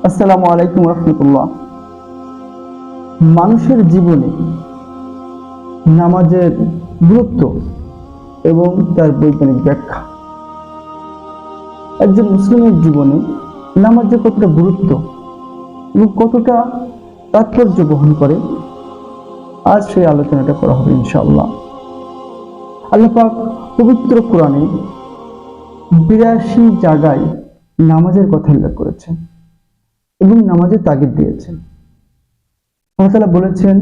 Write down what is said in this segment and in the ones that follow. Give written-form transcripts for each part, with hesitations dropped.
আসসালামু আলাইকুম রহমতুল্লাহ। মানুষের জীবনে নামাজের গুরুত্ব এবং তার বৈজ্ঞানিক ব্যাখ্যা। একজন মুসলিমের জীবনে নামাজের কতটা গুরুত্ব এবং কতটা তাৎপর্য বহন করে, আজ সেই আলোচনাটা করা হবে ইনশাআল্লাহ। আল্লাহ পাক পবিত্র কোরআনে ৮২ জায়গায় নামাজের কথা উল্লেখ করেছেন এবং নামাজের তাগিদ দিয়েছেন। আল্লাহ তাআলা বলেছেন,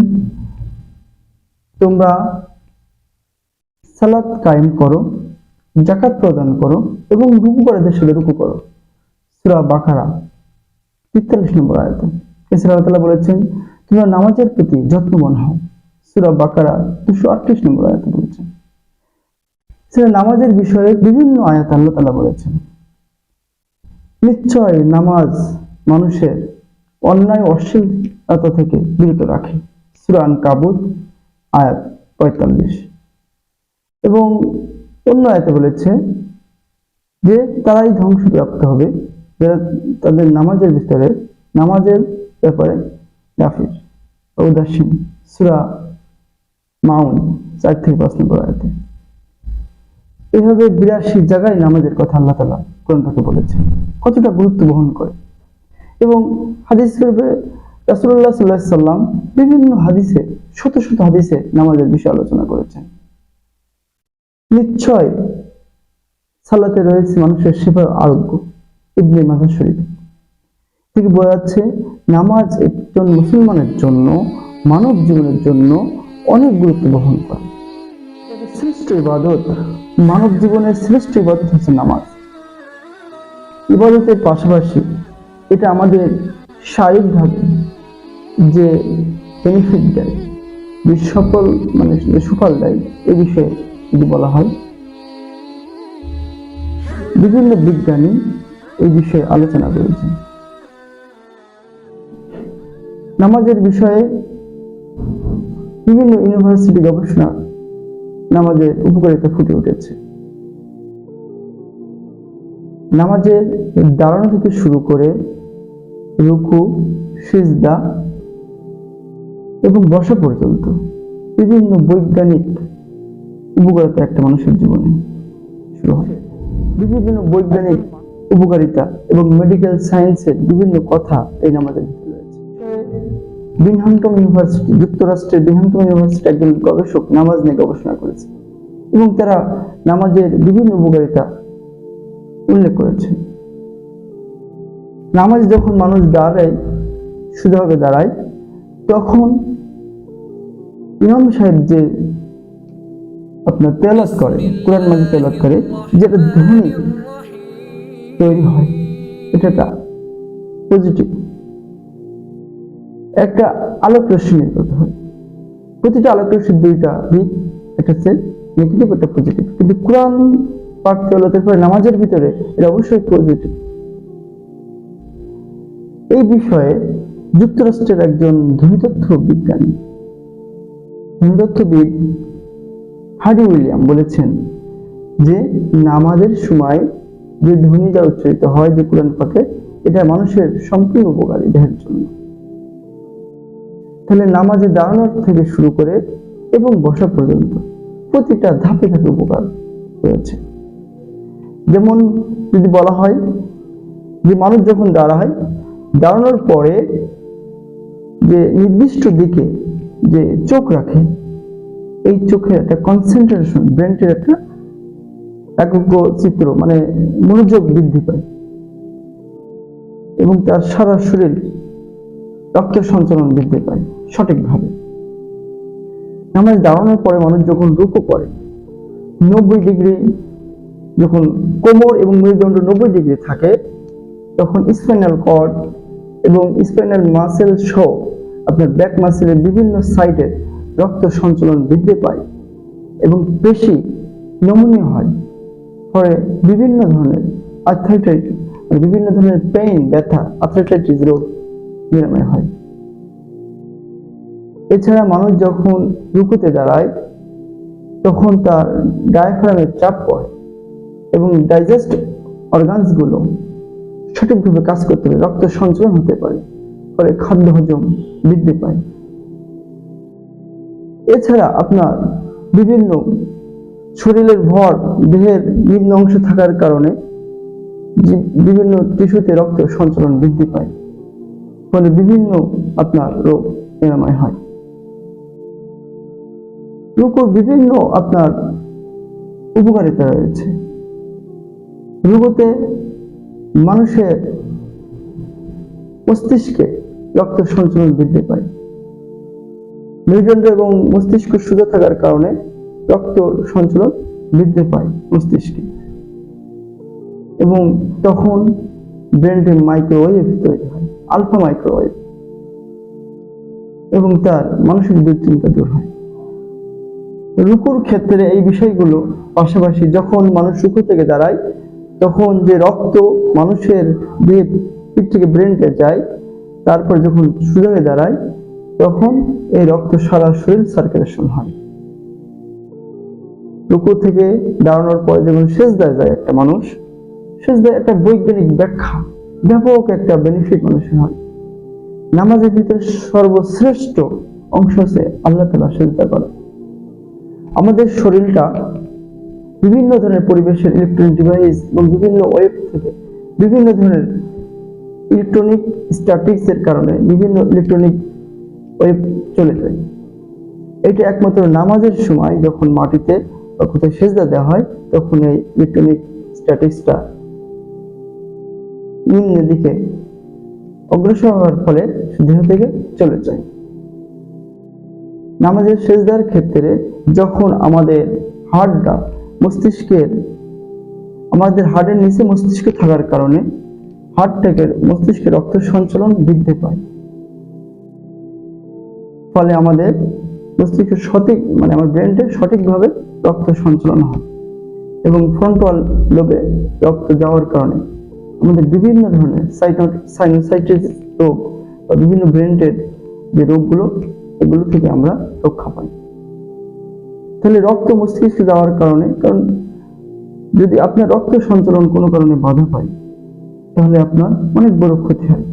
তোমরা সালাত কায়েম করো, যাকাত প্রদান করো এবং রুকু করাদের সাথে রুকু করো। সূরা বাকারা ৪৩ নম্বর আয়াতে। এছাড়া আল্লাহ তাআলা বলেছেন, তোমরা নামাজের প্রতি যত্নবান হও। সূরা বাকারা ২৩৮ নম্বর আয়াতে বলেছেন। সেটা নামাজের বিষয়ে বিভিন্ন আয়াত আল্লাহ তাআলা বলেছেন। নিশ্চয় নামাজ মানুষের অন্যায় অশ্লীলতা থেকে বিরত রাখে। সূরা আনকাবুত আয়াত ৪৫। এবং অন্য আয়াতে বলেছে যে তারাই ধ্বংসপ্রাপ্ত হবে যারা তাদের নামাজের ব্যাপারে গাফির ও উদাসীন। সূরা মাউন ৪ থেকে ৫ নম্বর আয়াতে। এভাবে ৮২ জায়গায় নামাজের কথা আল্লাহ তাআলা কোরআন থেকে বলেছেন, কতটা গুরুত্ব বহন করে। এবং হাদিস রাসূলুল্লাহ সাল্লাল্লাহু আলাইহি সাল্লাম বিভিন্ন হাদিসে, শত শত হাদিসে নামাজের বিষয়ে আলোচনা করেছেন। নিশ্চয় সালাতে রয়েছে মানুষের সেবার আরোগ্য। ইবনে মাজাহ শরীফ থেকে বোঝা যাচ্ছে নামাজ একজন মুসলমানের জন্য, মানব জীবনের জন্য অনেক গুরুত্ব বহন করে। শ্রেষ্ঠ ইবাদত, মানব জীবনের শ্রেষ্ঠ ইবাদত হচ্ছে নামাজ। ইবাদতের পাশাপাশি এটা আমাদের শারীরিকভাবে যে বেনিফিট দেয়, যে সুফল দেয়, এ বিষয়ে যদি বলা হয়, বিভিন্ন বিজ্ঞানী এই বিষয়ে আলোচনা করেছেন। নামাজের বিষয়ে বিভিন্ন ইউনিভার্সিটি গবেষণা নামাজের উপকারিতা ফুটে উঠেছে। নামাজের দাঁড়ানো থেকে শুরু করে রুকু, সিজদা এবং বসা পর্যন্ত বিভিন্ন বৈজ্ঞানিক উপকারিতা একটা মানুষের জীবনে শুরু হয়। বিভিন্ন বৈজ্ঞানিক উপকারিতা এবং মেডিকেল সায়েন্সের বিভিন্ন কথা এই নামাজের ভিতরে রয়েছে। বিংহামটন ইউনিভার্সিটি, যুক্তরাষ্ট্রের বিংহামটন ইউনিভার্সিটি একজন গবেষক নামাজ নিয়ে গবেষণা করেছে এবং তারা নামাজের বিভিন্ন উপকারিতা উল্লেখ করেছে। নামাজ যখন মানুষ দাঁড়ায়, সোজাভাবে দাঁড়ায়, তখন ইমাম সাহেব যে আপনার তেলাওয়াত করে, কোরআন মাজিদ তেলাওয়াত করে, যেটা ধ্বনি তৈরি হয়, এটা পজিটিভ একটা আলোক রশ্মি নির্গত হয়। প্রতিটা আলোক রশ্মির দুইটা দিক, একটা হচ্ছে নেগেটিভ, একটা পজিটিভ। কিন্তু কোরআন পাক তেলাওয়াতের পরে নামাজের ভিতরে এটা অবশ্যই পজিটিভ। এই বিষয়ে যুক্তরাষ্ট্রের একজন ধ্বনিতত্ত্ববিদ হার্ডি উইলিয়াম বলেছেন যে নামাজের সময় যে ধ্বনিটা উচ্চারিত হয়, যে কোরআন পাকে, এটা মানুষের সম্পূর্ণ উপকারী দেহের জন্য। তাহলে নামাজে দাঁড়ানোর থেকে শুরু করে এবং বসা পর্যন্ত প্রতিটা ধাপে ধাপে উপকার রয়েছে। যেমন যদি বলা হয় যে মানুষ যখন দাঁড়ায়, দাঁড়ানোর পরে যে নির্দিষ্ট দিকে যে চোখ রাখে, এই চোখের একটা কনসেন্ট্রেশন, ব্রেনের একটা একাগ্র চিত্র, মনোযোগ বৃদ্ধি পায় এবং তার সারা শরীর রক্ত সঞ্চালন বৃদ্ধি পায় সঠিকভাবে। নামাজ দাঁড়ানোর পরে মানুষ যখন রুকু করে, 90 ডিগ্রি, যখন কোমর এবং মেরুদণ্ড 90 ডিগ্রি থাকে, তখন স্পাইনাল কর্ড এবং স্পাইনাল মাসেল সহ আপনার ব্যাক মাসেলের বিভিন্ন সাইডে রক্ত সঞ্চালন বৃদ্ধি পায় এবং পেশি নমনীয় হয়। ফলে বিভিন্ন ধরনের বিভিন্ন ধরনের পেইন, ব্যথা, আর্থ্রাইটিস রোগ নিরাময় হয়। এছাড়া মানুষ যখন রুকুতে দাঁড়ায়, তখন তার ডায়াফ্রামে চাপ পড়ে এবং ডাইজেস্ট অর্গানস গুলো সঠিকভাবে কাজ করতে পারে, রক্ত সঞ্চালন হতে পারে, ফলে খাদ্য হজম বৃদ্ধি পায়। এছাড়া আপনার বিভিন্ন শরীরের ভর দেহের নিম্ন অংশ থাকার কারণে বিভিন্ন টিস্যুতে রক্ত সঞ্চালন বৃদ্ধি পায়, ফলে বিভিন্ন আপনার রোগ নিরাময় হয়। রুকুর বিভিন্ন আপনার উপকারিতা রয়েছে। রুকুতে মানুষের মস্তিষ্কে রক্ত সঞ্চালন বৃদ্ধি পায়। মেরুদণ্ড এবং মস্তিষ্ক সোজা থাকার কারণে রক্ত সঞ্চালন বৃদ্ধি পায় মস্তিষ্কে, এবং তখন ব্রেনে মাইক্রোওয়েভ তৈরি হয়, আলফা মাইক্রোওয়েভ, এবং তার মানসিক দুশ্চিন্তা দূর হয়। রুকুর ক্ষেত্রে এই বিষয়গুলো পাশাপাশি যখন মানুষ রুকু থেকে দাঁড়ায়, তখন যে রক্ত মানুষের দেহ পিঠ থেকে ব্রেনে যায়, তারপর যখন সোজা হয়ে দাঁড়ায় তখন এই রক্ত সারা শরীর সার্কুলেশন হয়। রুকু থেকে দাঁড়ানোর পরে যখন সেজদায় যায় একটা মানুষ, সেজদায় একটা বৈজ্ঞানিক ব্যাখ্যা, ব্যাপক একটা বেনিফিট মানুষের হয়। নামাজের ভিতরে সর্বশ্রেষ্ঠ অংশ হচ্ছে আল্লাহ তাআলা সেজদা করা। আমাদের শরীরটা বিভিন্ন ধরনের পরিবেশের ইলেকট্রনিক ডিভাইস এবং বিভিন্ন ওয়েভ থেকে বিভিন্ন ধরনের ইলেকট্রনিক স্ট্যাটিক্স এর কারণে বিভিন্ন ইলেকট্রনিক ওয়েভ চলে যায়। এটা একমাত্র নামাজের সময় যখন মাটিতে বা কোথায় সেজদা দেওয়া হয়, তখন এই ইলেকট্রনিক স্ট্যাটিক্সটা নিম্নের দিকে অগ্রসর হওয়ার ফলে দেহ থেকে চলে যায়। নামাজের সেজদার ক্ষেত্রে যখন আমাদের হাড়টা আমাদের হাড়ের নিচে মস্তিষ্ক থাকার কারণে হাড় থেকে মস্তিষ্কে রক্ত সঞ্চালন বৃদ্ধি পায়, ফলে আমাদের মস্তিষ্ক আমার ব্রেনটা সঠিকভাবে রক্ত সঞ্চালন হয়, এবং ফ্রন্টাল লোবে রক্ত যাওয়ার কারণে আমাদের বিভিন্ন ধরনের সাইনোসাইটিস রোগ বা বিভিন্ন ব্রেনের যে রোগগুলো, এগুলো থেকে আমরা রক্ষা পাই। তাহলে রক্ত মস্তিষ্কে যাওয়ার কারণ যদি আপনার রক্ত সঞ্চালন কোনো কারণে বাধা পায়, তাহলে আপনার অনেক বড় ক্ষতি হয়।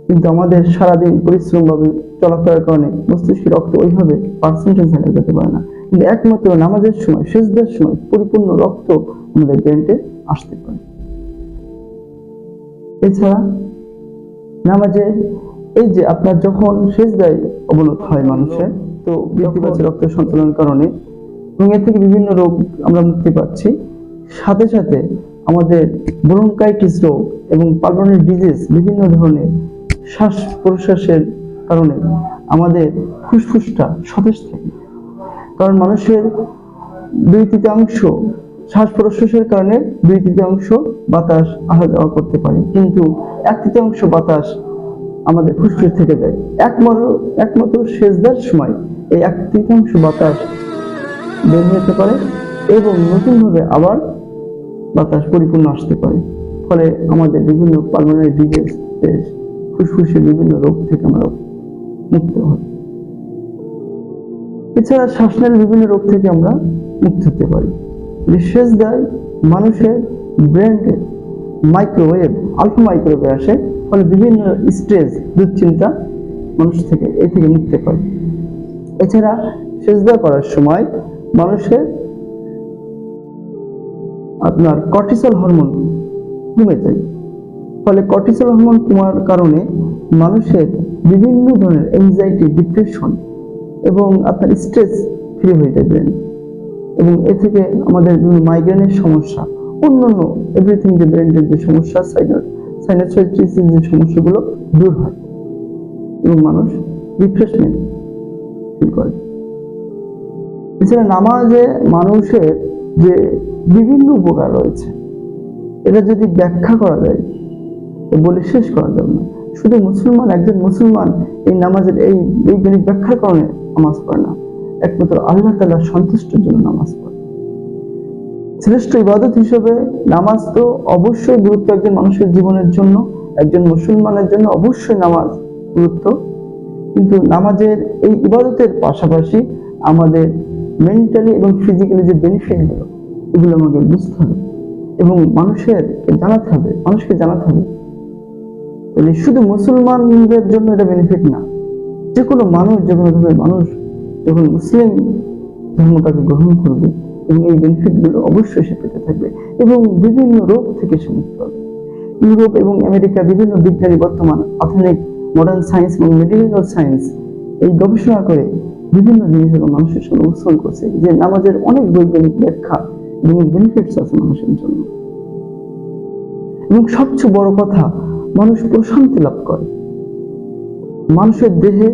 কিন্তু আমাদের সারাদিন পরিশ্রম ভাবে চলাফেরার কারণে মস্তিষ্কে রক্ত ওইভাবে পার্সেন্টেজ হারিয়ে যেতে পারে না, কিন্তু একমাত্র নামাজের সময়, সেজদার সময় পরিপূর্ণ রক্ত আমাদের ব্রেনে আসতে পারে। এছাড়া নামাজে এই যে আপনার যখন সেজদায় অবনত হয় মানুষের, তো বৃদ্ধি পাচ্ছে রক্ত সঞ্চালনের কারণে, এবং এর থেকে বিভিন্ন রোগ আমরা মুক্তি পাচ্ছি। সাথে সাথে আমাদের ব্রঙ্কাইটিস রোগ এবং পালমোনারি ডিজিজ, বিভিন্ন ধরনের শ্বাস প্রশ্বাসের কারণে আমাদের ফুসফুসটা সতেজ থাকে। কারণ মানুষের 2/3 শ্বাস প্রশ্বাসের কারণে 2/3 বাতাস আসা যাওয়া করতে পারে, কিন্তু 1/3 বাতাস আমাদের ফুসফুস থেকে যায়। একমাত্র সেজদার সময় এই 1/3 বাতাস বের হতে পারে এবং নতুনভাবে আবার বাতাস পরিপূর্ণ আসতে পারে, ফলে আমাদের বিভিন্ন পালমোনারি ডিজিজ, ফুসফুসের বিভিন্ন রোগ থেকে আমরা মুক্ত হই। এছাড়া শ্বাসনালীর বিভিন্ন রোগ থেকে আমরা মুক্ত হতে পারি। সেজদায় মানুষের ব্রেনে মাইক্রোওয়েভ, আলফা মাইক্রোওয়েভ আসে, ফলে বিভিন্ন স্ট্রেস, দুশ্চিন্তা মানুষ থেকে মুক্তি পায়। এছাড়া সেজদা করার সময় মানুষের আপনার কর্টিসল হরমোন কমে যায়, ফলে কর্টিসল হরমোন কমার কারণে মানুষের বিভিন্ন ধরনের এনজাইটি, ডিপ্রেশন এবং আপনার স্ট্রেস ফ্রি হয়ে যাবে, এবং এ থেকে আমাদের বিভিন্ন মাইগ্রেনের সমস্যা, অন্যান্য এভরিথিং যে ব্রেনের যে সমস্যা, সাইনোসাইটিসের যে সমস্যাগুলো দূর হয় এবং মানুষ রিফ্রেশমেন্ট ফিল করে। এছাড়া নামাজে মানুষের যে বিভিন্ন উপকার রয়েছে, এটা যদি ব্যাখ্যা করা যায় বলে শেষ করা যাবে না। শুধু একজন মুসলমান এই নামাজের এই বৈজ্ঞানিক ব্যাখ্যার কারণে নামাজ পড়ে না, একমাত্র আল্লাহ তাআলার সন্তুষ্টির জন্য নামাজ পড়ে। শ্রেষ্ঠ ইবাদত হিসেবে নামাজ তো অবশ্যই গুরুত্ব, একজন মানুষের জীবনের জন্য, একজন মুসলমানের জন্য অবশ্যই নামাজ গুরুত্ব, কিন্তু নামাজের এই ইবাদতের পাশাপাশি আমাদের মেন্টালি এবং ফিজিক্যালি যে বেনিফিটগুলো, এগুলো আমাকে বুঝতে হবে এবং মানুষকে জানাতে হবে তাহলে শুধু মুসলমানদের জন্য এটা বেনিফিট না, যে কোনো মানুষ, যে কোনো ধর্মের মানুষ যখন মুসলিম ধর্মটাকে গ্রহণ করবে এবং এই বেনিফিট গুলো অবশ্যই সে পেতে থাকবে এবং বিভিন্ন রোগ থেকে সে মুক্তি পাবে। ইউরোপ এবং আমেরিকা বিভিন্ন বিজ্ঞানী বর্তমান আধুনিক মডার্ন সায়েন্স এবং মেডিকেল সায়েন্স এই গবেষণা করে বিভিন্ন জিনিস এবং মানুষের সামনে উপস্থাপন করছে যে নামাজের অনেক বৈজ্ঞানিক ব্যাখ্যা এবং বেনিফিটস আছে মানুষের জন্য। এবং সবচেয়ে বড় কথা, মানুষ প্রশান্তি লাভ করে। মানুষের দেহে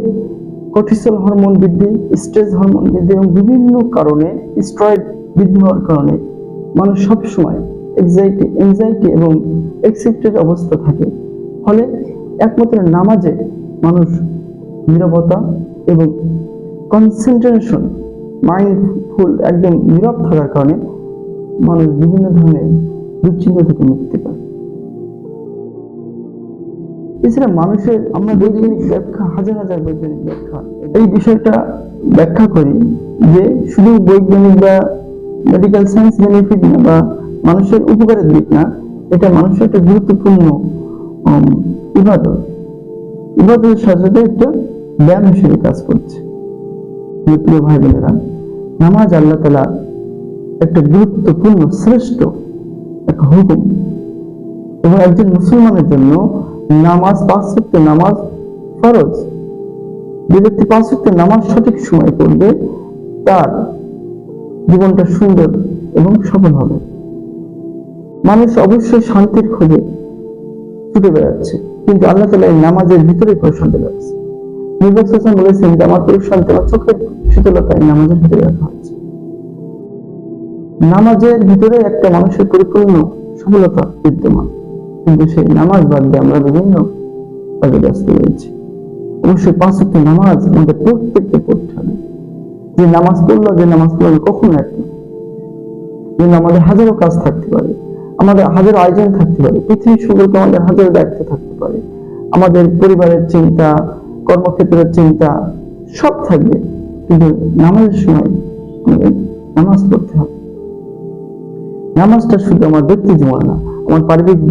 কর্টিসল হরমোন বৃদ্ধি, স্ট্রেস হরমোন বৃদ্ধি এবং বিভিন্ন কারণে স্টেরয়েড বৃদ্ধি হওয়ার কারণে মানুষ সবসময় এনজাইটি এবং এক্সাইটেড অবস্থা থাকে। ফলে একমাত্র নামাজে মানুষ নীরবতা এবং কনসেন্ট্রেশন, মাইন্ডফুল, একদম নীরব থাকার কারণে মানুষ বিভিন্ন ধরনের দুশ্চিন্তা থেকে মুক্তি পায়। এছাড়া মানুষের আমরা বৈজ্ঞানিক ব্যাখ্যা, হাজার হাজার বৈজ্ঞানিক ব্যাখ্যা, এই বিষয়টা ব্যাখ্যা করি যে শুধু বৈজ্ঞানিক বা মেডিকেল সায়েন্স বেনিফিট না বা মানুষের উপকারের দিক না, এটা মানুষের একটা গুরুত্বপূর্ণ ইবাদতের সাথে সাথে একটা ব্যায়াম হিসেবে কাজ করছে। প্রিয় ভাই বোনেরা, নামাজ আল্লাহ তাআলা একটা গুরুত্বপূর্ণ শ্রেষ্ঠ একটা হুকুম এবং একজন মুসলমানের জন্য নামাজ, 5 ওয়াক্ত নামাজ ফরজ। যে ব্যক্তি 5 ওয়াক্ত নামাজ সঠিক সময় পড়বে তার জীবনটা সুন্দর এবং সফল হবে। মানুষ অবশ্যই শান্তির খোঁজে ছুটে বেড়াচ্ছে, কিন্তু আল্লাহ তাআলা এই নামাজের ভিতরে শান্তি রাখছে। নবী সাল্লাল্লাহু বলেছেন যে আমার শান্তি আমার চোখের শীতলতা এই নামাজের ভিতরে রাখা হচ্ছে। নামাজের ভিতরে একটা মানুষের পরিপূর্ণ সফলতা বিদ্যমান, কিন্তু সেই নামাজ বাদ দিয়ে আমরা বিভিন্ন কাজে ব্যস্ত রয়েছি। অবশ্যই 5 ওয়াক্ত নামাজ আমাদের প্রত্যেককে পড়তে হবে। যে নামাজ পড়লো কখনো এক না। কিন্তু আমাদের হাজারো কাজ থাকতে পারে, আমাদের হাজারো আয়োজন থাকতে পারে, পৃথিবীর সম্পর্কে আমাদের হাজারো দায়িত্ব থাকতে পারে, আমাদের পরিবারের চিন্তা, কর্মক্ষেত্রের চিন্তা সব থাকবে, কিন্তু নামাজের সময় আমাদের নামাজ পড়তে হবে। নামাজটা শুধু আমার ব্যক্তি জীবন না, আমার পারিবারিক